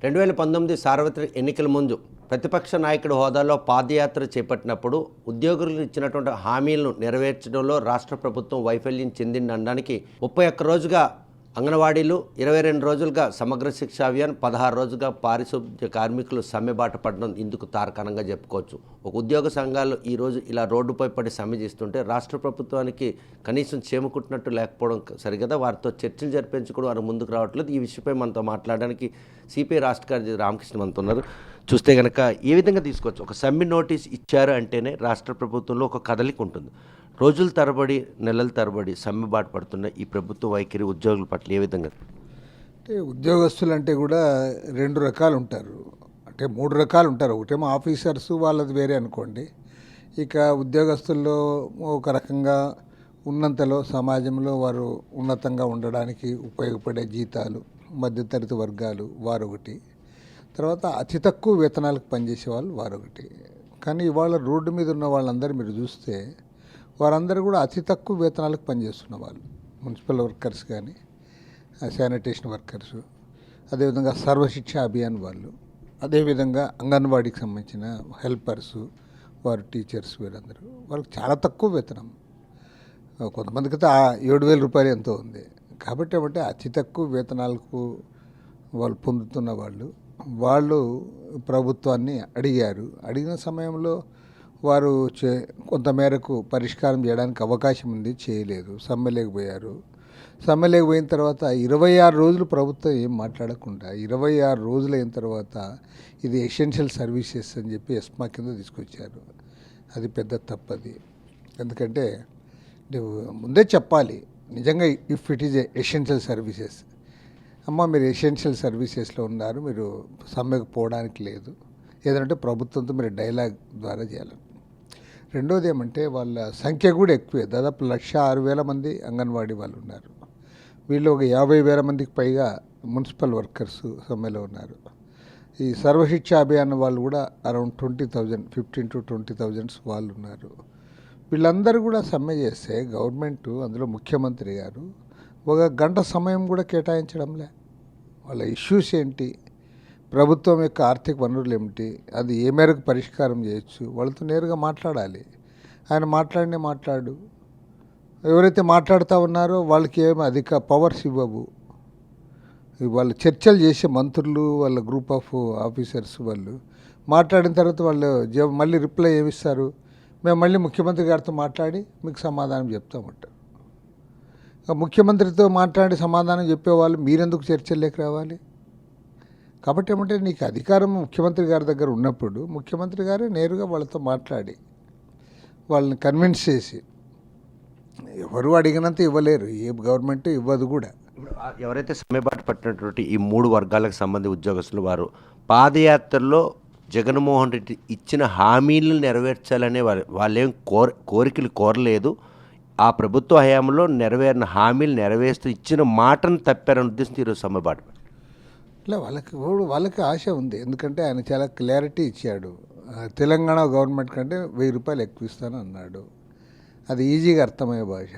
2019 సార్వత్రిక ఎన్నికల ముందు ప్రతిపక్ష నాయకుడి హోదాలో పాదయాత్ర చేపట్టినప్పుడు ఉద్యోగులకు ఇచ్చినటువంటి హామీలను నెరవేర్చడంలో రాష్ట్ర ప్రభుత్వం వైఫల్యం చెందిందనడానికి 31 రోజుగా అంగన్వాడీలు, 22 రోజులుగా సమగ్ర శిక్ష అభియాన్, 16 రోజులుగా పారిశుద్ధ్య కార్మికులు సమ్మెబాట పడడం ఇందుకు తార్కాణంగా చెప్పుకోవచ్చు. ఒక ఉద్యోగ సంఘాలు ఈరోజు ఇలా రోడ్డుపై పడి సమ్మె చేస్తుంటే రాష్ట్ర ప్రభుత్వానికి కనీసం చేమకుట్టినట్టు లేకపోవడం సరిగదా, వారితో చర్చలు జరిపించుకోవడం వారు ముందుకు రావట్లేదు. ఈ విషయంపై మనతో మాట్లాడడానికి సిపిఐ రాష్ట్ర కార్యదర్శి రామకృష్ణ మనతో ఉన్నారు. చూస్తే కనుక ఏ విధంగా తీసుకోవచ్చు? ఒక సమ్మె నోటీస్ ఇచ్చారు అంటేనే రాష్ట్ర ప్రభుత్వంలో ఒక కదలిక ఉంటుంది. రోజుల తరబడి, నెలల తరబడి సమ్మెబాటు పడుతున్న ఈ ప్రభుత్వ వైఖరి ఉద్యోగుల పట్ల ఏ విధంగా? అంటే ఉద్యోగస్తులు అంటే కూడా 2 రకాలు ఉంటారు, అంటే 3 రకాలు ఉంటారు. ఒకటేమో ఆఫీసర్స్, వాళ్ళది వేరే అనుకోండి. ఇక ఉద్యోగస్తుల్లో ఒక రకంగా ఉన్నంతలో సమాజంలో వారు ఉన్నతంగా ఉండడానికి ఉపయోగపడే జీతాలు, మధ్యతరగతి వర్గాలు వారొకటి. తర్వాత అతి తక్కువ వేతనాలకు పనిచేసే వాళ్ళు వారొకటి. కానీ ఇవాళ రోడ్డు మీద ఉన్న వాళ్ళందరూ మీరు చూస్తే వారందరూ కూడా అతి తక్కువ వేతనాలకు పనిచేస్తున్న వాళ్ళు. మున్సిపల్ వర్కర్స్ కానీ, శానిటేషన్ వర్కర్సు, అదేవిధంగా సర్వశిక్ష అభియాన్ వాళ్ళు, అదేవిధంగా అంగన్వాడీకి సంబంధించిన హెల్పర్సు, వారు టీచర్స్, వీరందరూ వాళ్ళకి చాలా తక్కువ వేతనం. కొంతమందికి అయితే 7,000 రూపాయలు ఎంతో ఉంది. కాబట్టి ఏమంటే అతి తక్కువ వేతనాలకు వాళ్ళు పొందుతున్న వాళ్ళు ప్రభుత్వాన్ని అడిగిన సమయంలో వారు కొంతమేరకు పరిష్కారం చేయడానికి అవకాశం ఉంది, చేయలేదు, సమ్మెలేకపోయారు. సమ్మెలేకపోయిన తర్వాత 26 రోజులు ప్రభుత్వం ఏం మాట్లాడకుండా 26 రోజులు అయిన తర్వాత ఇది ఎసెన్షియల్ సర్వీసెస్ అని చెప్పి ఎస్మా కింద తీసుకొచ్చారు. అది పెద్ద తప్పది. ఎందుకంటే ముందే చెప్పాలి, నిజంగా if it is essential services, మీరు ఎసెన్షియల్ సర్వీసెస్లో ఉన్నారు, మీరు సమ్మెకు పోవడానికి లేదు, ఏదంటే ప్రభుత్వంతో మీరు డైలాగ్ ద్వారా చేయాలి. రెండోది ఏమంటే వాళ్ళ సంఖ్య కూడా ఎక్కువే, దాదాపు 1,06,000 మంది అంగన్వాడీ వాళ్ళు ఉన్నారు. వీళ్ళు ఒక 50,000 మందికి పైగా మున్సిపల్ వర్కర్స్ సమ్మెలో ఉన్నారు. ఈ సర్వశిక్ష అభియాన్ వాళ్ళు కూడా అరౌండ్ 20,000, 15 to 20,000 వాళ్ళు ఉన్నారు. వీళ్ళందరూ కూడా సమ్మె చేస్తే గవర్నమెంట్, అందులో ముఖ్యమంత్రి గారు ఒక గంట సమయం కూడా కేటాయించడంలే. వాళ్ళ ఇష్యూస్ ఏంటి, ప్రభుత్వం యొక్క ఆర్థిక వనరులు ఏమిటి, అది ఏ మేరకు పరిష్కారం చేయొచ్చు, వాళ్ళతో నేరుగా మాట్లాడాలి. ఆయన మాట్లాడు, ఎవరైతే మాట్లాడుతూ ఉన్నారో వాళ్ళకి ఏమి పవర్స్ ఇవ్వవు. వాళ్ళు చర్చలు చేసే మంత్రులు, వాళ్ళ గ్రూప్ ఆఫ్ ఆఫీసర్స్ వాళ్ళు మాట్లాడిన తర్వాత వాళ్ళు మళ్ళీ రిప్లై ఏమిస్తారు, మేము మళ్ళీ ముఖ్యమంత్రి గారితో మాట్లాడి మీకు సమాధానం చెప్తామంటారు. ముఖ్యమంత్రితో మాట్లాడి సమాధానం చెప్పేవాళ్ళు మీరెందుకు చర్చల్లోకి రావాలి? కాబట్టి ఏమంటే నీకు అధికారం ముఖ్యమంత్రి గారి దగ్గర ఉన్నప్పుడు ముఖ్యమంత్రి గారే నేరుగా వాళ్ళతో మాట్లాడి వాళ్ళని కన్విన్స్ చేసి, ఎవరు అడిగినంత ఇవ్వలేరు, ఏ గవర్నమెంట్ ఇవ్వదు కూడా. ఎవరైతే సమ్మెబాటు పట్టినటువంటి ఈ 3 వర్గాలకు సంబంధించి ఉద్యోగస్తులు వారు పాదయాత్రలో జగన్మోహన్ రెడ్డి ఇచ్చిన హామీలను నెరవేర్చాలనే వాళ్ళేం కోరికలు కోరలేదు. ఆ ప్రభుత్వ హయాంలో నెరవేరిన హామీలు నెరవేరుస్తూ ఇచ్చిన మాటను తప్పారని ఉద్దేశంతో ఈరోజు సమ్మెబాటు. ఇలా వాళ్ళకి ఆశ ఉంది. ఎందుకంటే ఆయన చాలా క్లారిటీ ఇచ్చాడు. తెలంగాణ గవర్నమెంట్ కంటే 1,000 రూపాయలు ఎక్కువ ఇస్తాను అన్నాడు. అది ఈజీగా అర్థమయ్యే భాష.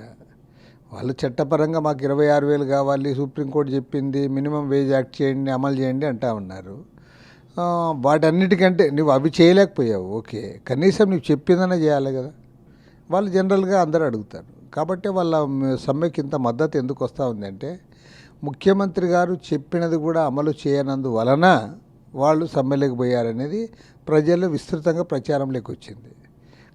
వాళ్ళు చట్టపరంగా మాకు 26,000 కావాలి, సుప్రీంకోర్టు చెప్పింది, మినిమం వేజ్ యాక్ట్ చేయండి, అమలు చేయండి అంటా ఉన్నారు. వాటన్నిటికంటే నువ్వు అవి చేయలేకపోయావు, ఓకే, కనీసం నువ్వు చెప్పిందనే చేయాలి కదా. వాళ్ళు జనరల్గా అందరూ అడుగుతారు. కాబట్టి వాళ్ళ సమ్మెకి ఇంత మద్దతు ఎందుకు వస్తూ ఉందంటే ముఖ్యమంత్రి గారు చెప్పినది కూడా అమలు చేయనందువలన వాళ్ళు సమ్మెలేకపోయారనేది ప్రజల్లో విస్తృతంగా ప్రచారంలోకి వచ్చింది.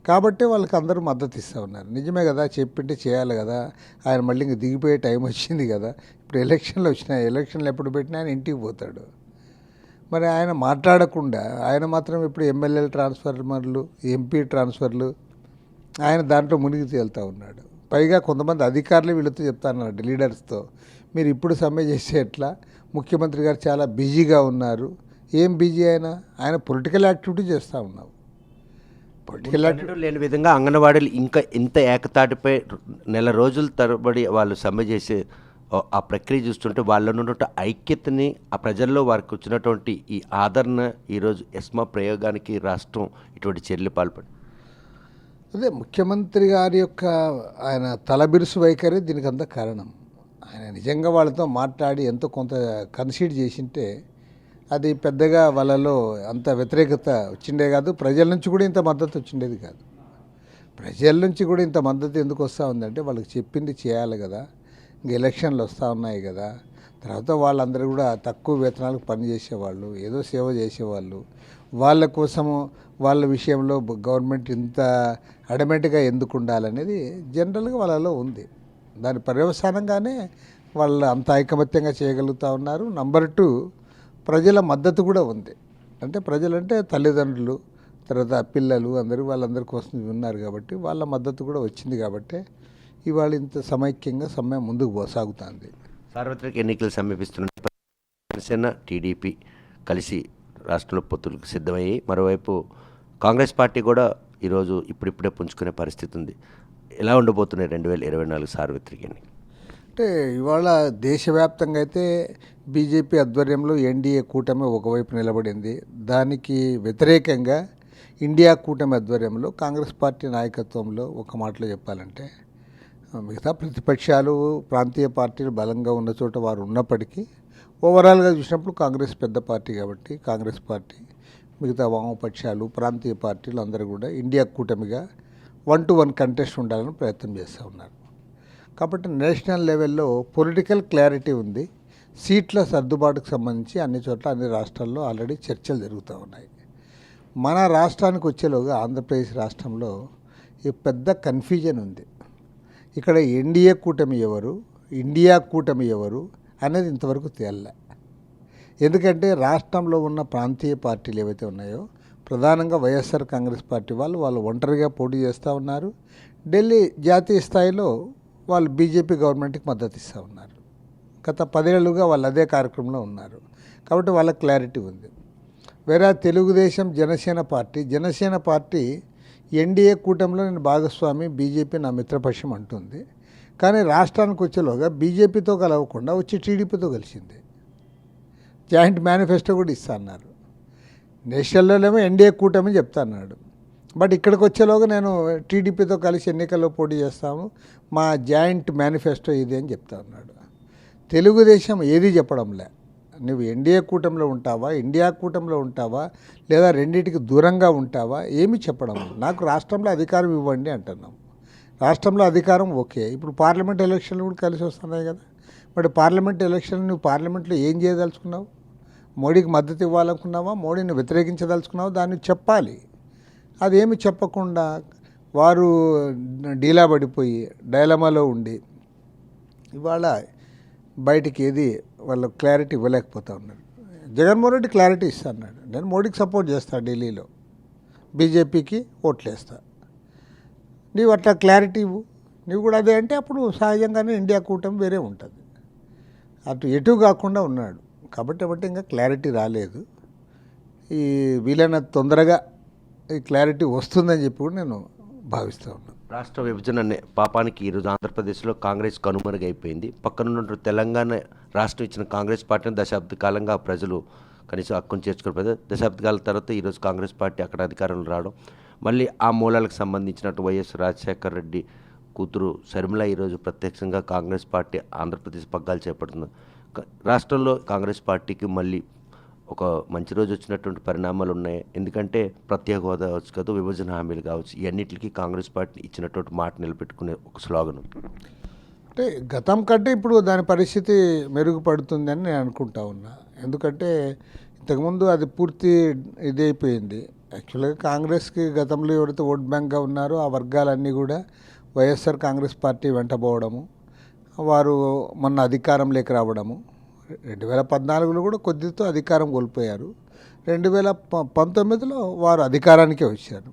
కాబట్టి వాళ్ళకి అందరూ మద్దతు ఇస్తూ ఉన్నారు. నిజమే కదా, చెప్పింటే చేయాలి కదా, ఆయన మళ్ళీ ఇంక దిగిపోయే టైం వచ్చింది కదా. ఇప్పుడు ఎలక్షన్లు వచ్చినాయి, ఎలక్షన్లు ఎప్పుడు పెట్టినా ఆయన ఇంటికి పోతాడు. మరి ఆయన మాట్లాడకుండా ఆయన మాత్రం ఇప్పుడు ఎమ్మెల్యేల ట్రాన్స్ఫర్మర్లు, ఎంపీ ట్రాన్స్ఫర్లు, ఆయన దాంట్లో మునిగి తేలుతూ ఉన్నాడు. పైగా కొంతమంది అధికారులు వీళ్ళతో చెప్తా ఉన్నాడు, లీడర్స్తో, మీరు ఇప్పుడు సమ్మె చేసే ఎట్లా, ముఖ్యమంత్రి గారు చాలా బిజీగా ఉన్నారు. ఏం బిజీ ఆయన పొలిటికల్ యాక్టివిటీ చేస్తూ ఉన్నావు. పొలిటికల్ యాక్టివిటీ లేని విధంగా అంగన్వాడీలు ఇంకా ఇంత ఏకతాటిపై నెల రోజుల తరబడి వాళ్ళు సమ్మె చేసే ఆ ప్రక్రియ చూస్తుంటే వాళ్ళలో ఉన్నటువంటి ఐక్యతని, ఆ ప్రజల్లో వారికి వచ్చినటువంటి ఈ ఆదరణ ఈరోజు ఎస్మా ప్రయోగానికి రాష్ట్రం ఇటువంటి చర్యలు పాల్పడి, అదే ముఖ్యమంత్రి గారి యొక్క ఆయన తలబిరుసు వైఖరి దీనికి అంతా కారణం. ఆయన నిజంగా వాళ్ళతో మాట్లాడి ఎంతో కొంత కన్సీడ్ చేసింటే అది పెద్దగా వాళ్ళలో అంత వ్యతిరేకత వచ్చిండే కాదు, ప్రజల నుంచి కూడా ఇంత మద్దతు వచ్చిండేది కాదు. ప్రజల నుంచి కూడా ఇంత మద్దతు ఎందుకు వస్తూ ఉందంటే వాళ్ళకి చెప్పింది చేయాలి కదా, ఇంక ఎలక్షన్లు వస్తూ ఉన్నాయి కదా, తర్వాత వాళ్ళందరూ కూడా తక్కువ వేతనాలకు పనిచేసేవాళ్ళు, ఏదో సేవ చేసేవాళ్ళు, వాళ్ళ కోసము వాళ్ళ విషయంలో గవర్నమెంట్ ఇంత అడమెంట్గా ఎందుకు ఉండాలనేది జనరల్గా వాళ్ళలో ఉంది. దాని పర్యవసానంగానే వాళ్ళు అంత ఐకమత్యంగా చేయగలుగుతూ ఉన్నారు. నంబర్ 2, ప్రజల మద్దతు కూడా ఉంది. అంటే ప్రజలంటే తల్లిదండ్రులు, తర్వాత పిల్లలు అందరూ వాళ్ళందరి కోసం ఉన్నారు కాబట్టి వాళ్ళ మద్దతు కూడా వచ్చింది కాబట్టి ఇవాళ ఇంత సమైక్యంగా సమ్మె ముందుకు సాగుతుంది. సార్వత్రిక ఎన్నికలు సమీపిస్తున్న జనసేన టీడీపీ కలిసి రాష్ట్రంలో పొత్తులకు సిద్ధమయ్యి, మరోవైపు కాంగ్రెస్ పార్టీ కూడా ఈరోజు ఇప్పుడిప్పుడే పుంజుకునే పరిస్థితి ఉంది. ఎలా ఉండబోతున్నాయి 2024 సార్వత్రిక ఎన్నికలు? అంటే ఇవాళ దేశవ్యాప్తంగా అయితే బీజేపీ ఆధ్వర్యంలో ఎన్డీఏ కూటమి ఒకవైపు నిలబడింది. దానికి వ్యతిరేకంగా ఇండియా కూటమి ఆధ్వర్యంలో కాంగ్రెస్ పార్టీ నాయకత్వంలో ఒక మాటలో చెప్పాలంటే మిగతా ప్రతిపక్షాలు ప్రాంతీయ పార్టీలు బలంగా ఉన్న చోట వారు ఉన్నప్పటికీ ఓవరాల్గా చూసినప్పుడు కాంగ్రెస్ పెద్ద పార్టీ కాబట్టి కాంగ్రెస్ పార్టీ, మిగతా వామపక్షాలు, ప్రాంతీయ పార్టీలు అందరూ కూడా ఇండియా కూటమిగా 1-to-1 కంటెస్ట్ ఉండాలని ప్రయత్నం చేస్తూ ఉన్నారు. కాబట్టి నేషనల్ లెవెల్లో పొలిటికల్ క్లారిటీ ఉంది. సీట్ల సర్దుబాటుకు సంబంధించి అన్ని చోట్ల అన్ని రాష్ట్రాల్లో ఆల్రెడీ చర్చలు జరుగుతూ ఉన్నాయి. మన రాష్ట్రానికి వచ్చేలోగా ఆంధ్రప్రదేశ్ రాష్ట్రంలో ఈ పెద్ద కన్ఫ్యూజన్ ఉంది. ఇక్కడ ఎన్డీఏ కూటమి ఎవరు, ఇండియా కూటమి ఎవరు అనేది ఇంతవరకు తేలలే. ఎందుకంటే రాష్ట్రంలో ఉన్న ప్రాంతీయ పార్టీలు ఏవైతే ఉన్నాయో ప్రధానంగా వైఎస్ఆర్ కాంగ్రెస్ పార్టీ వాళ్ళు ఒంటరిగా పోటీ చేస్తూ ఉన్నారు. ఢిల్లీ జాతీయ స్థాయిలో వాళ్ళు బీజేపీ గవర్నమెంట్కి మద్దతు ఇస్తూ ఉన్నారు. గత 10 ఏళ్ళుగా వాళ్ళు అదే కార్యక్రమంలో ఉన్నారు కాబట్టి వాళ్ళకి క్లారిటీ ఉంది. వేరే తెలుగుదేశం జనసేన పార్టీ ఎన్డీఏ కూటమిలో నేను భాగస్వామి, బీజేపీ నా మిత్రపక్షం అంటుంది. కానీ రాష్ట్రానికి వచ్చేలోగా బీజేపీతో కలవకుండా వచ్చి టీడీపీతో కలిసింది. జాయింట్ మేనిఫెస్టో కూడా ఇస్తా అన్నారు. నేషనల్లోనేమో ఎన్డీఏ కూటమి చెప్తా అన్నాడు. బట్ ఇక్కడికి వచ్చేలోగా నేను టీడీపీతో కలిసి ఎన్నికల్లో పోటీ చేస్తాము, మా జాయింట్ మేనిఫెస్టో ఇది అని చెప్తా ఉన్నాడు. తెలుగుదేశం ఏది చెప్పడంలే. నువ్వు ఎన్డీఏ కూటమిలో ఉంటావా, ఇండియా కూటమిలో ఉంటావా, లేదా రెండింటికి దూరంగా ఉంటావా, ఏమి చెప్పడం. నాకు రాష్ట్రంలో అధికారం ఇవ్వండి అంటున్నాం. రాష్ట్రంలో అధికారం ఓకే. ఇప్పుడు పార్లమెంట్ ఎలక్షన్లు కూడా కలిసి వస్తున్నాయి కదా. మరి పార్లమెంట్ ఎలక్షన్లు నువ్వు పార్లమెంట్లో ఏం చేయదలుచుకున్నావు? మోడీకి మద్దతు ఇవ్వాలనుకున్నావా, మోడీని వ్యతిరేకించదలుచుకున్నావా, దాన్ని చెప్పాలి. అదేమి చెప్పకుండా వారు డీలా పడిపోయి డైలమాలో ఉండి ఇవాళ బయటికి ఏది వాళ్ళ క్లారిటీ ఇవ్వలేకపోతా ఉన్నారు. జగన్మోహన్ రెడ్డి క్లారిటీ ఇస్తా అన్నాడు, నేను మోడీకి సపోర్ట్ చేస్తాను, ఢిల్లీలో బీజేపీకి ఓట్లేస్తా, నీవు అట్లా క్లారిటీ ఇవ్వు, నీవు కూడా అదే అంటే అప్పుడు సహజంగానే ఇండియా కూటమి వేరే ఉంటుంది. అటు ఎటు కాకుండా ఉన్నాడు కాబట్టి ఇంకా క్లారిటీ రాలేదు. ఈ వీలైనంత తొందరగా ఈ క్లారిటీ వస్తుందని చెప్పి కూడా నేను భావిస్తూ ఉన్నాను. రాష్ట్ర విభజన పాపానికి ఈరోజు ఆంధ్రప్రదేశ్లో కాంగ్రెస్ కనుమరుగైపోయింది. పక్కనున్న తెలంగాణ రాష్ట్రం ఇచ్చిన కాంగ్రెస్ పార్టీని దశాబ్ద కాలంగా ప్రజలు కనీసం హక్కును చేర్చుకుని దశాబ్దాల తర్వాత ఈరోజు కాంగ్రెస్ పార్టీ అక్కడ అధికారంలో రావడం, మళ్ళీ ఆ మూలాలకు సంబంధించినట్టు వైఎస్ రాజశేఖర్ రెడ్డి కూతురు శర్మిల ఈరోజు ప్రత్యక్షంగా కాంగ్రెస్ పార్టీ ఆంధ్రప్రదేశ్ పగ్గాలు చేపడుతుంది. రాష్ట్రంలో కాంగ్రెస్ పార్టీకి మళ్ళీ ఒక మంచి రోజు వచ్చినటువంటి పరిణామాలు ఉన్నాయి. ఎందుకంటే ప్రత్యేక హోదా కావచ్చు కదా, విభజన హామీలు కావచ్చు, ఇవన్నిటికీ కాంగ్రెస్ పార్టీ ఇచ్చినటువంటి మాట నిలబెట్టుకునే ఒక స్లోగన్. అంటే గతం కంటే ఇప్పుడు దాని పరిస్థితి మెరుగుపడుతుందని నేను అనుకుంటా ఉన్నా. ఎందుకంటే ఇంతకుముందు అది పూర్తి ఇదైపోయింది. యాక్చువల్గా కాంగ్రెస్కి గతంలో ఎవరైతే ఓట్ బ్యాంక్గా ఉన్నారో ఆ వర్గాలన్నీ కూడా వైఎస్ఆర్ కాంగ్రెస్ పార్టీ వెంటబోవడము, వారు మొన్న అధికారంలోకి రావడము, 2014లో కూడా కొద్దితో అధికారం కోల్పోయారు, 2019లో వారు అధికారానికే వచ్చారు.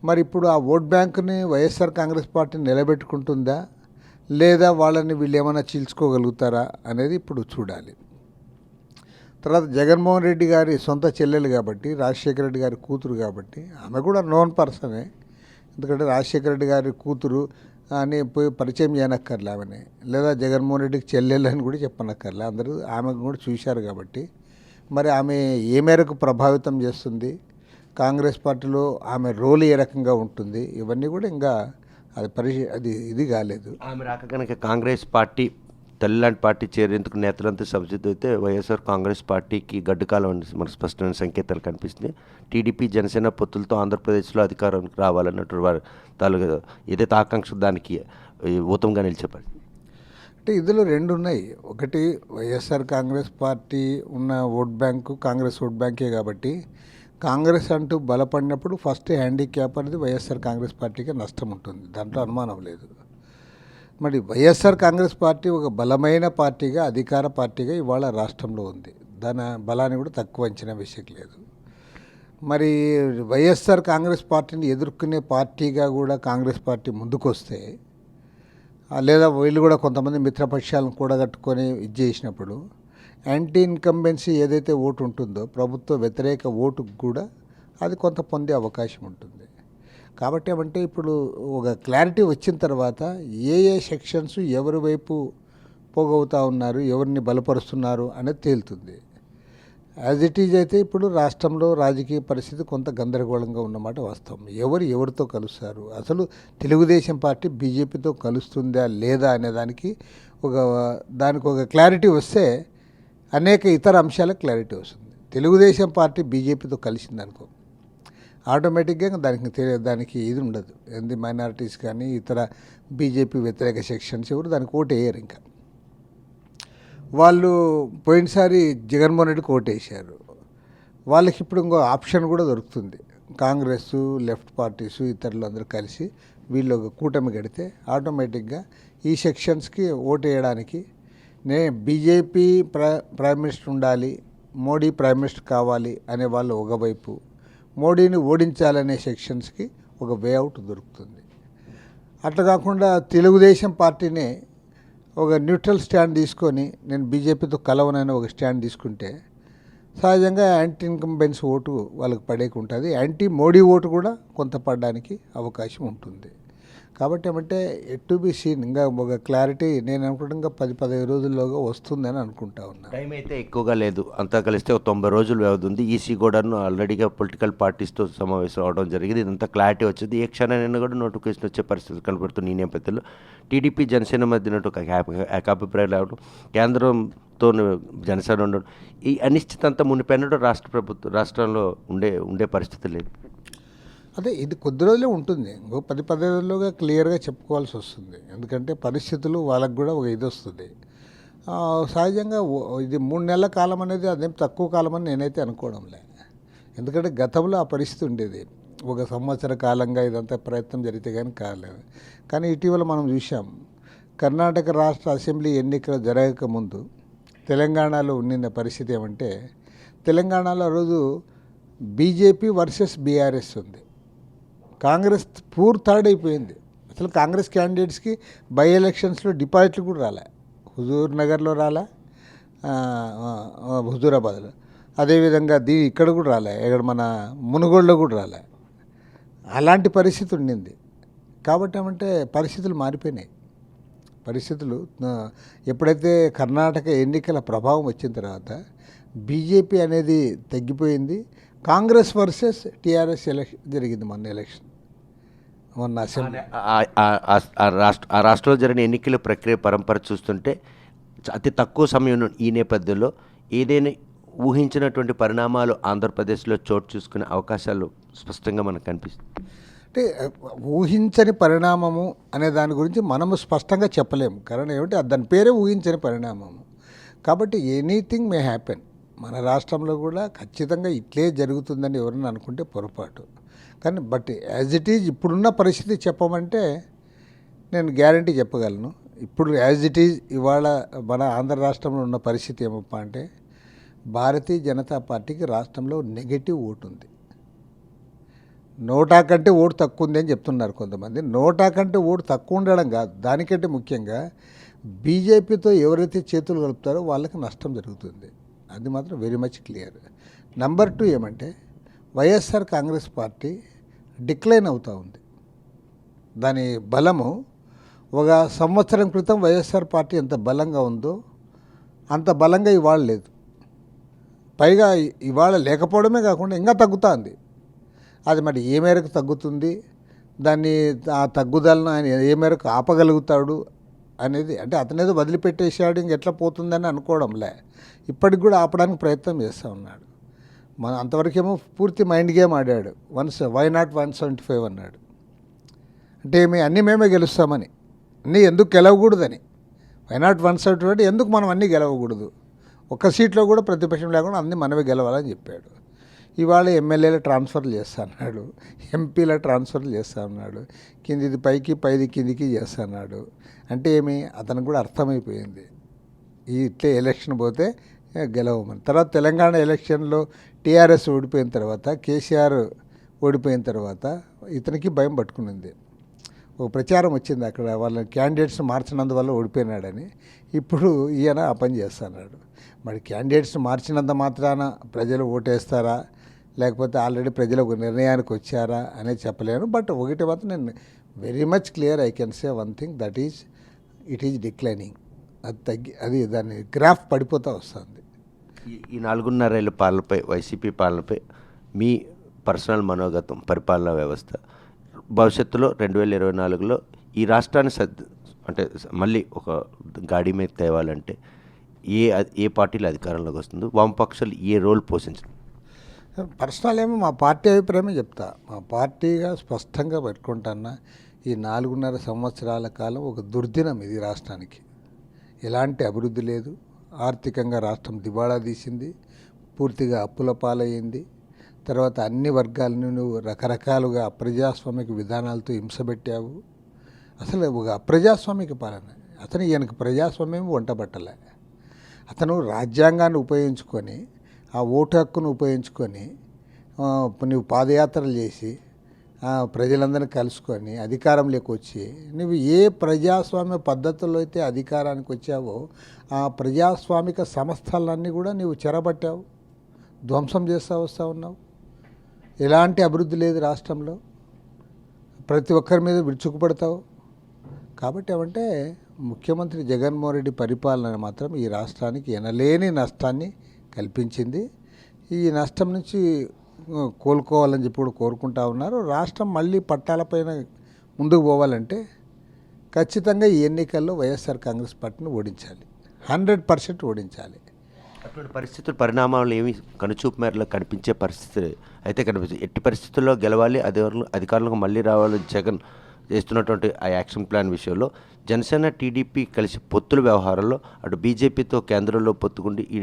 మరి ఇప్పుడు ఆ ఓట్ బ్యాంకుని వైఎస్ఆర్ కాంగ్రెస్ పార్టీ నిలబెట్టుకుంటుందా లేదా వాళ్ళని వీళ్ళు ఏమైనా చీల్చుకోగలుగుతారా అనేది ఇప్పుడు చూడాలి. తర్వాత జగన్మోహన్ రెడ్డి గారి సొంత చెల్లెలు కాబట్టి, రాజశేఖర రెడ్డి గారి కూతురు కాబట్టి ఆమె కూడా నోన్ పర్సనే. ఎందుకంటే రాజశేఖర రెడ్డి గారి కూతురు అని పోయి పరిచయం చేయనక్కర్లే ఆమెని, లేదా జగన్మోహన్ రెడ్డికి చెల్లెలు అని కూడా చెప్పనక్కర్లే, అందరూ ఆమెకు కూడా చూశారు కాబట్టి మరి ఆమె ఏ మేరకు ప్రభావితం చేస్తుంది, కాంగ్రెస్ పార్టీలో ఆమె రోల్ ఏ రకంగా ఉంటుంది, ఇవన్నీ కూడా ఇంకా అది ఇది కాలేదు. ఆమె రాక కనుక కాంగ్రెస్ పార్టీ తల్లిలాంటి పార్టీ చేరేందుకు నేతలంతా సంసిద్ధమైతే వైఎస్ఆర్ కాంగ్రెస్ పార్టీకి గడ్డుకాలం అని మనకు స్పష్టమైన సంకేతాలు కనిపిస్తుంది. టీడీపీ జనసేన పొత్తులతో ఆంధ్రప్రదేశ్లో అధికారానికి రావాలన్నట్టు వారి తాలూకా ఏదైతే ఆకాంక్ష దానికి ఊతంగా నిలిచేపారు. అంటే ఇందులో రెండు ఉన్నాయి. ఒకటి వైఎస్ఆర్ కాంగ్రెస్ పార్టీ ఉన్న ఓట్ బ్యాంకు కాంగ్రెస్ ఓట్ బ్యాంకే కాబట్టి కాంగ్రెస్ అంటూ బలపడినప్పుడు ఫస్ట్ హ్యాండిక్యాప్ అనేది వైఎస్ఆర్ కాంగ్రెస్ పార్టీకి నష్టం ఉంటుంది, దాంట్లో అనుమానం లేదు. మరి వైఎస్ఆర్ కాంగ్రెస్ పార్టీ ఒక బలమైన పార్టీగా అధికార పార్టీగా ఇవాళ రాష్ట్రంలో ఉంది. దాని బలాన్ని కూడా తక్కువ అంచనా విషయం లేదు. మరి వైఎస్ఆర్ కాంగ్రెస్ పార్టీని ఎదుర్కొనే పార్టీగా కూడా కాంగ్రెస్ పార్టీ ముందుకొస్తే లేదా వీళ్ళు కూడా కొంతమంది మిత్రపక్షాలను కూడగట్టుకొని ఇది చేసినప్పుడు యాంటీ ఇన్కంబెన్సీ ఏదైతే ఓటు ఉంటుందో ప్రభుత్వ వ్యతిరేక ఓటుకు కూడా అది కొంత పొందే అవకాశం ఉంటుంది. కాబట్టి ఏమంటే ఇప్పుడు ఒక క్లారిటీ వచ్చిన తర్వాత ఏ సెక్షన్స్ ఎవరి వైపు పోగవుతూ ఉన్నారు, ఎవరిని బలపరుస్తున్నారు అనేది తేలుతుంది. యాజ్ ఇట్ ఈజ్ అయితే ఇప్పుడు రాష్ట్రంలో రాజకీయ పరిస్థితి కొంత గందరగోళంగా ఉన్నమాట వాస్తవం. ఎవరితో కలుస్తారు, అసలు తెలుగుదేశం పార్టీ బీజేపీతో కలుస్తుందా లేదా అనే దానికి ఒక క్లారిటీ వస్తే అనేక ఇతర అంశాలకు క్లారిటీ వస్తుంది. తెలుగుదేశం పార్టీ బీజేపీతో కలిసిందనుకో ఆటోమేటిక్గా దానికి ఇది ఉండదు. ఏంది మైనారిటీస్ కానీ ఇతర బీజేపీ వ్యతిరేక సెక్షన్స్ ఎవరు దానికి ఓటు వేయరు. ఇంకా వాళ్ళు పోయినసారి జగన్మోహన్ రెడ్డికి ఓటేశారు. వాళ్ళకి ఇప్పుడు ఇంకో ఆప్షన్ కూడా దొరుకుతుంది. కాంగ్రెస్ లెఫ్ట్ పార్టీసు ఇతరులు అందరూ కలిసి వీళ్ళు ఒక కూటమి కడితే ఆటోమేటిక్గా ఈ సెక్షన్స్కి ఓటు వేయడానికి బీజేపీ ప్రైమ్ మినిస్టర్ ఉండాలి, మోడీ ప్రైమ్ మినిస్టర్ కావాలి అనే వాళ్ళు ఒకవైపు, మోడీని ఓడించాలనే సెక్షన్స్కి ఒక వేఅవుట్ దొరుకుతుంది. అట్లా కాకుండా తెలుగుదేశం పార్టీనే ఒక న్యూట్రల్ స్టాండ్ తీసుకొని నేను బీజేపీతో కలవనని ఒక స్టాండ్ తీసుకుంటే సహజంగా యాంటీ ఇన్కంబెన్స్ ఓటు వాళ్ళకి పడేకి ఉంటుంది. యాంటీ మోడీ ఓటు కూడా కొంత పడడానికి అవకాశం ఉంటుంది. కాబట్టి ఏమంటే టు బి సీన్, ఇంకా ఒక క్లారిటీ నేను అనుకుంటా ఇంకా 10-15 రోజుల్లోగా వస్తుందని అనుకుంటా ఉన్నా. టైం అయితే ఎక్కువగా లేదు, అంతా కలిస్తే ఒక 90 రోజులు వ్యవధి ఉంది. ఈసీ కూడాను ఆల్రెడీగా పొలిటికల్ పార్టీస్తో సమావేశం అవడం జరిగింది. ఇదంతా క్లారిటీ వచ్చింది. ఏ క్షణాన్ని కూడా నోటిఫికేషన్ వచ్చే పరిస్థితి కనబడుతుంది. ఈ నేపథ్యంలో టీడీపీ జనసేన మధ్యన ఒక ఏకాభిప్రాయం రావడం, కేంద్రంతో జనసేన ఉండడం, ఈ అనిశ్చిత అంతా మునిపెన్నడూ రాష్ట్రంలో ఉండే పరిస్థితి లేదు. అదే ఇది కొద్ది రోజులే ఉంటుంది. ఇంకో 10-15 రోజుల్లోగా క్లియర్గా చెప్పుకోవాల్సి వస్తుంది. ఎందుకంటే పరిస్థితులు వాళ్ళకు కూడా ఒక ఇది వస్తుంది. సహజంగా ఇది 3 నెలల కాలం అనేది అదేం తక్కువ కాలం అని నేనైతే అనుకోవడంలే. ఎందుకంటే గతంలో ఆ పరిస్థితి ఉండేది. 1 సంవత్సర కాలంగా ఇదంతా ప్రయత్నం జరిగితే కానీ కాలేదు. కానీ ఇటీవల మనం చూసాం, కర్ణాటక రాష్ట్ర అసెంబ్లీ ఎన్నికలు జరగకముందు తెలంగాణలో ఉన్న పరిస్థితి ఏమంటే, తెలంగాణలో ఆ రోజు బీజేపీ వర్సెస్ బీఆర్ఎస్ ఉంది. కాంగ్రెస్ థర్డ్ అయిపోయింది. అసలు కాంగ్రెస్ క్యాండిడేట్స్కి బై ఎలక్షన్స్లో డిపాజిట్లు కూడా రాలే. హుజూర్ నగర్లో రాలే, హుజూరాబాద్లో, అదేవిధంగా ఇక్కడ కూడా రాలే, ఇక్కడ మన మునుగోడులో కూడా రాలే. అలాంటి పరిస్థితి ఉండింది. కాబట్టి ఏమంటే పరిస్థితులు మారిపోయినాయి. పరిస్థితులు ఎప్పుడైతే కర్ణాటక ఎన్నికల ప్రభావం వచ్చిన తర్వాత బీజేపీ అనేది తగ్గిపోయింది. కాంగ్రెస్ వర్సెస్ టీఆర్ఎస్ ఎలక్షన్ జరిగింది మొన్న అసెంబ్లీ. ఆ రాష్ట్రంలో జరిగిన ఎన్నికల ప్రక్రియ పరంపర చూస్తుంటే అతి తక్కువ సమయం ఈ నేపథ్యంలో ఏదైనా ఊహించినటువంటి పరిణామాలు ఆంధ్రప్రదేశ్లో చోటు చూసుకునే అవకాశాలు స్పష్టంగా మనకు కనిపిస్తుంది. అంటే ఊహించని పరిణామము అనే దాని గురించి మనము స్పష్టంగా చెప్పలేము. కారణం ఏమిటి, దాని పేరే ఊహించని పరిణామము. కాబట్టి ఎనీథింగ్ మే హ్యాపెన్. మన రాష్ట్రంలో కూడా ఖచ్చితంగా ఇట్లే జరుగుతుందని ఎవరైనా అనుకుంటే పొరపాటు. కానీ బట్ యాజ్ ఇట్ ఈజ్ ఇప్పుడున్న పరిస్థితి చెప్పమంటే నేను గ్యారంటీ చెప్పగలను. ఇప్పుడు యాజ్ ఇట్ ఈజ్ ఇవాళ మన ఆంధ్ర రాష్ట్రంలో ఉన్న పరిస్థితి ఏమప్పా అంటే, భారతీయ జనతా పార్టీకి రాష్ట్రంలో నెగటివ్ ఓటు ఉంది. 100 కంటే ఓటు తక్కువ ఉంది అని చెప్తున్నారు కొంతమంది. 100 కంటే ఓటు తక్కువ ఉండడం కాదు, దానికంటే ముఖ్యంగా బీజేపీతో ఎవరైతే చేతులు కలుపుతారో వాళ్ళకి నష్టం జరుగుతుంది. అది మాత్రం వెరీ మచ్ క్లియర్. నెంబర్ 2 ఏమంటే, వైఎస్ఆర్ కాంగ్రెస్ పార్టీ డిక్లైన్ అవుతూ ఉంది. దాని బలము 1 సంవత్సరం క్రితం వైఎస్ఆర్ పార్టీ ఎంత బలంగా ఉందో అంత బలంగా ఇవాళ లేదు. పైగా ఇవాళ లేకపోవడమే కాకుండా ఇంకా తగ్గుతుంది. అది మరి ఏ మేరకు తగ్గుతుంది, దాన్ని ఆ తగ్గుదలను ఆయన ఏ మేరకు ఆపగలుగుతాడు అనేది, అంటే అతనేదో వదిలిపెట్టేసాడు ఇంకెట్లా పోతుందని అనుకోవడంలే, ఇప్పటికి కూడా ఆపడానికి ప్రయత్నం చేస్తూ ఉన్నాడు. మన అంతవరకేమో పూర్తి మైండ్ గేమ్ ఆడాడు. వై నాట్ 175 అన్నాడు. అంటే అన్నీ మేమే గెలుస్తామని, అన్నీ ఎందుకు గెలవకూడదని. వై నాట్ 175 అంటే ఎందుకు మనం అన్నీ గెలవకూడదు, ఒక్క సీట్లో కూడా ప్రతిపక్షం లేకుండా అన్నీ మనమే గెలవాలని చెప్పాడు. ఇవాళ ఎమ్మెల్యేల ట్రాన్స్ఫర్లు చేస్తా అన్నాడు, ఎంపీల ట్రాన్స్ఫర్లు చేస్తా ఉన్నాడు, కిందిది పైకి పైది కిందికి చేస్తా అన్నాడు. అంటే అతనికి కూడా అర్థమైపోయింది ఇట్లే ఎలక్షన్ పోతే గెలవమని. తర్వాత తెలంగాణ ఎలక్షన్లో టీఆర్ఎస్ ఓడిపోయిన తర్వాత, కేసీఆర్ ఓడిపోయిన తర్వాత ఇతనికి భయం పట్టుకునింది. ఒక ప్రచారం వచ్చింది అక్కడ, వాళ్ళ క్యాండిడేట్స్ మార్చినందువల్ల ఓడిపోయినాడని. ఇప్పుడు ఈయన ఆ పని చేస్తున్నాడు. మరి క్యాండిడేట్స్ మార్చినంత మాత్రాన ప్రజలు ఓటేస్తారా, లేకపోతే ఆల్రెడీ ప్రజలు ఒక నిర్ణయానికి వచ్చారా అనేది చెప్పలేను. బట్ ఒకటి మాత్రం నేను very much clear I can say one thing, that is it is declining. అది దాని గ్రాఫ్ పడిపోతూ వస్తుంది. ఈ 4.5 ఏళ్ళ పాలనపై, వైసీపీ పాలనపై మీ పర్సనల్ మనోగతం, పరిపాలనా వ్యవస్థ భవిష్యత్తులో 2024లో ఈ రాష్ట్రాన్ని అంటే మళ్ళీ ఒక గాడి మీద తేవాలంటే ఏ పార్టీలు అధికారంలోకి వస్తుందో, వామపక్షాలు ఏ రోల్ పోషించడం? పర్సనల్ మా పార్టీ అభిప్రాయమే చెప్తా. మా పార్టీగా స్పష్టంగా పెట్టుకుంటున్నా, ఈ 4.5 సంవత్సరాల కాలం ఒక దుర్దినం ఇది రాష్ట్రానికి. ఎలాంటి అభివృద్ధి లేదు, ఆర్థికంగా రాష్ట్రం దివాళా తీసింది, పూర్తిగా అప్పుల పాలయ్యింది. తర్వాత అన్ని వర్గాలను నువ్వు రకరకాలుగా అప్రజాస్వామిక విధానాలతో హింసబెట్టావు. అసలు ఒక అప్రజాస్వామిక పాలన. ఈయనకు ప్రజాస్వామ్యం వంటబట్టలే. అతను రాజ్యాంగాన్ని ఉపయోగించుకొని, ఆ ఓటు హక్కును ఉపయోగించుకొని, నువ్వు పాదయాత్రలు చేసి ప్రజలందరినీ కలుసుకొని అధికారంలోకి వచ్చి, నువ్వు ఏ ప్రజాస్వామ్య పద్ధతుల్లో అయితే అధికారానికి వచ్చావో ఆ ప్రజాస్వామిక సంస్థలన్నీ కూడా నువ్వు చెరబట్టావు, ధ్వంసం చేస్తూ వస్తూ ఉన్నావు. ఎలాంటి అభివృద్ధి లేదు రాష్ట్రంలో, ప్రతి ఒక్కరి మీద విరుచుకుపడతావు. కాబట్టి ముఖ్యమంత్రి జగన్మోహన్ రెడ్డి పరిపాలన మాత్రం ఈ రాష్ట్రానికి ఎనలేని నష్టాన్ని కల్పించింది. ఈ నష్టం నుంచి కోలుకోవాలని చెప్పి కూడా కోరుకుంటా ఉన్నారు. రాష్ట్రం మళ్ళీ పట్టాలపైన ముందుకు పోవాలంటే ఖచ్చితంగా ఈ ఎన్నికల్లో వైఎస్ఆర్ కాంగ్రెస్ పార్టీని ఓడించాలి, 100% ఓడించాలి. అటువంటి పరిస్థితులు, పరిణామాలు ఏమి కనుచూపు మేరలో కనిపించే పరిస్థితి అయితే కనిపిస్తుంది. ఎట్టి పరిస్థితుల్లో గెలవాలి, అధికారులకు మళ్ళీ రావాలి. జగన్ చేస్తున్నటువంటి ఆ యాక్షన్ ప్లాన్ విషయంలో జనసేన టీడీపీ కలిసి పొత్తుల వ్యవహారంలో అటు బీజేపీతో కేంద్రంలో పొత్తుకుండి ఈ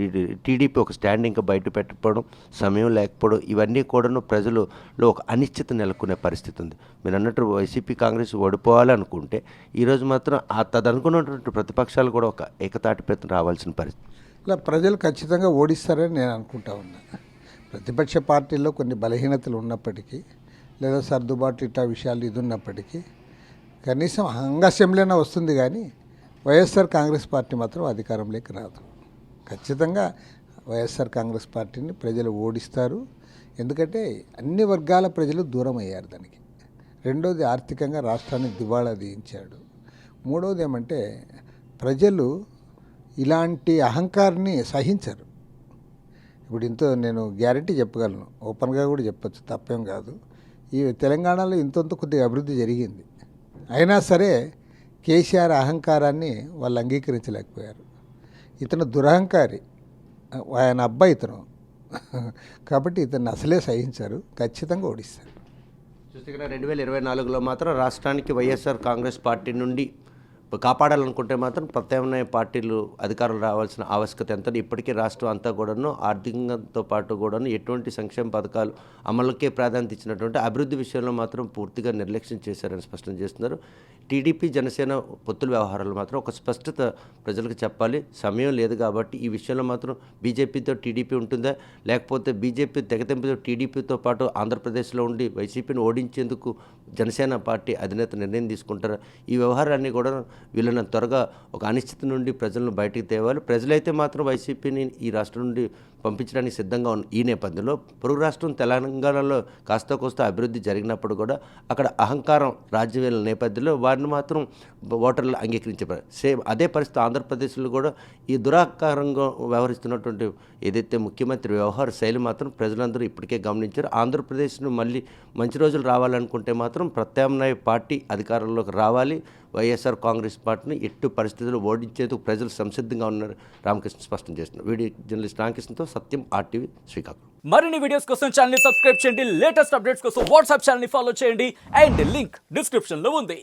టీడీపీ ఒక స్టాండ్ ఇంకా బయట పెట్టకపోవడం, సమయం లేకపోవడం, ఇవన్నీ కూడాను ప్రజలలో ఒక అనిశ్చిత నెలకొనే పరిస్థితి ఉంది. మీరు అన్నట్టు వైసీపీ కాంగ్రెస్ ఓడిపోవాలనుకుంటే ఈరోజు మాత్రం తదనుకున్నటువంటి ప్రతిపక్షాలు కూడా ఒక ఏకతాటిపై రావాల్సిన పరిస్థితి. ఇలా ప్రజలు ఖచ్చితంగా ఓడిస్తారని నేను అనుకుంటా ఉన్నాను. ప్రతిపక్ష పార్టీల్లో కొన్ని బలహీనతలు ఉన్నప్పటికీ, లేదా సర్దుబాటు ఇట్లా విషయాలు ఇది ఉన్నప్పటికీ, కనీసం అసెంబ్లీనే వస్తుంది. కానీ వైఎస్ఆర్ కాంగ్రెస్ పార్టీ మాత్రం అధికారంలోకి రాదు. ఖచ్చితంగా వైఎస్ఆర్ కాంగ్రెస్ పార్టీని ప్రజలు ఓడిస్తారు. ఎందుకంటే అన్ని వర్గాల ప్రజలు దూరం అయ్యారు దానికి. రెండోది, ఆర్థికంగా రాష్ట్రాన్ని దివాళా తీయించాడు. మూడవది ఏమంటే, ప్రజలు ఇలాంటి అహంకారాన్ని సహించరు. ఇప్పుడు నేను గ్యారంటీ చెప్పగలను, ఓపెన్గా కూడా చెప్పచ్చు, తప్పేం కాదు. ఈ తెలంగాణలో ఇంతంత కొద్దిగా అభివృద్ధి జరిగింది. అయినా సరే కేసీఆర్ అహంకారాన్ని వాళ్ళు అంగీకరించలేకపోయారు. ఇతను దురహంకారి, ఆయన అబ్బాయి ఇతను. కాబట్టి ఇతన్ని అసలే సహించారు. ఖచ్చితంగా ఓడిస్తారు. చూస్తే 2024లో మాత్రం రాష్ట్రానికి వైఎస్ఆర్ కాంగ్రెస్ పార్టీ నుండి కాపాడాలనుకుంటే మాత్రం ప్రత్యామ్నాయ పార్టీలు అధికారులు రావాల్సిన ఆవశ్యకత ఎంత. ఇప్పటికీ రాష్ట్రం అంతా కూడాను ఆర్థికంతో పాటు కూడాను ఎటువంటి సంక్షేమ పథకాలు అమలుకే ప్రాధాన్యత ఇచ్చినటువంటి అభివృద్ధి విషయంలో మాత్రం పూర్తిగా నిర్లక్ష్యం చేశారని స్పష్టం చేస్తున్నారు. టీడీపీ జనసేన పొత్తుల వ్యవహారాలు మాత్రం ఒక స్పష్టత ప్రజలకు చెప్పాలి. సమయం లేదు కాబట్టి ఈ విషయంలో మాత్రం బీజేపీతో టీడీపీ ఉంటుందా, లేకపోతే బీజేపీ తెగతెంపుతో టీడీపీతో పాటు ఆంధ్రప్రదేశ్లో ఉండి వైసీపీని ఓడించేందుకు జనసేన పార్టీ అధినేత నిర్ణయం తీసుకుంటారా? ఈ వ్యవహారాన్ని కూడా వీళ్ళని త్వరగా ఒక అనిశ్చితి నుండి ప్రజలను బయటికి తేవాలి. ప్రజలైతే మాత్రం వైసీపీని ఈ రాష్ట్రం నుండి పంపించడానికి సిద్ధంగా ఉన్న ఈ నేపథ్యంలో పొరుగు రాష్ట్రం తెలంగాణలో కాస్త కోస్త అభివృద్ధి జరిగినప్పుడు కూడా అక్కడ అహంకారం రాజ్యం నేపథ్యంలో వారిని మాత్రం ఓటర్లు అంగీకరించారు. సేమ్ అదే పరిస్థితి ఆంధ్రప్రదేశ్లో కూడా ఈ దురాకారంగా వ్యవహరిస్తున్నటువంటి ఏదైతే ముఖ్యమంత్రి వ్యవహార శైలి మాత్రం ప్రజలందరూ ఇప్పటికే గమనించారు. ఆంధ్రప్రదేశ్ను మళ్ళీ మంచి రోజులు రావాలనుకుంటే మాత్రం ప్రత్యామ్నాయ పార్టీ అధికారంలోకి రావాలి. వైఎస్ఆర్ కాంగ్రెస్ పార్టీని ఎట్టి పరిస్థితుల్లో ఓడించేందుకు ప్రజలు సంసిద్ధంగా ఉన్నారు రామకృష్ణ స్పష్టం చేస్తున్నారు. వీడియో జర్నలిస్ట్ రామకృష్ణతో సత్యం, RTV, శ్రీకాకుళం. మరిన్ని వీడియోస్ కోసం ఛానల్ ని సబ్స్క్రైబ్ చేయండి. లేటెస్ట్ అప్డేట్స్ కోసం వాట్సాప్ ఛానల్ ని ఫాలో చేయండి. అండ్ లింక్ డిస్క్రిప్షన్ లో ఉంది.